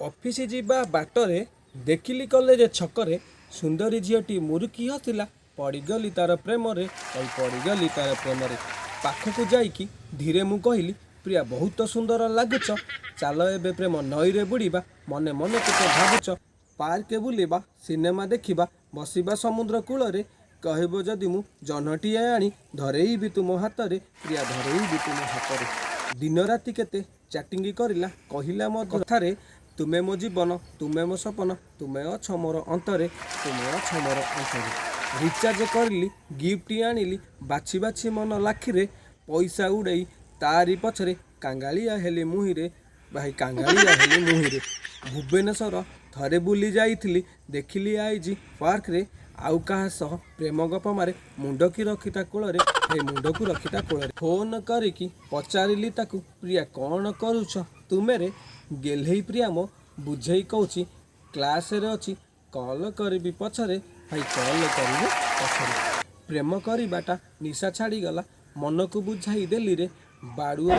office जीवा बाटरे देखिली college छकरे सुंदरी झीटी मुरुकी हसिला पड़गली तार प्रेम रे पड़गली तार प्रेम रे पाखक जाइकी धीरे मु कहली प्रिया बहुत सुंदर लगुच चल एबे प्रेम नई रे बुड़ीबा मने मने केते भाबुच पार्क बुलिबा सिनेमा देखिबा बसिबा समुद्र कूल रे कहबो जदि मु जनटीए आनी धरेइबी तुम हाथ रे प्रिया धरेइबी तुम हाथ रे दिन राति केते चैटिंग करिला कहिला मो कथारे तुमे मो जीवन तुमे मो सपन तुमे अछ मोर अंतरे तुमे अछ मोर अंतरे रिचार्ज करली गिफ्ट आनिली बाछी बाछी मन लाखिरे पैसा उड़ई तारी पछरे कांगालिया हेली मुहिरे भाई कांगालिया हेली मुहिरे भुवनेश्वर थरे बुली जाइथिली देखिली आईजी पार्क रे आउ कहा सह प्रेम गप मारे मुंड की रखिता कूल हे मुंड को रखिता कूल फोन करिकी पचारिली ताकू प्रिया कौन करुछ तुमे रे गेल्हे प्रिया मो बुझे कौची क्लास रे अच्छी कॉल करी पछरे भाई कॉल करी पछरे प्रेम करवाटा निशा छाड़ी गला मन को बुझाई देली रे बाड़ुआ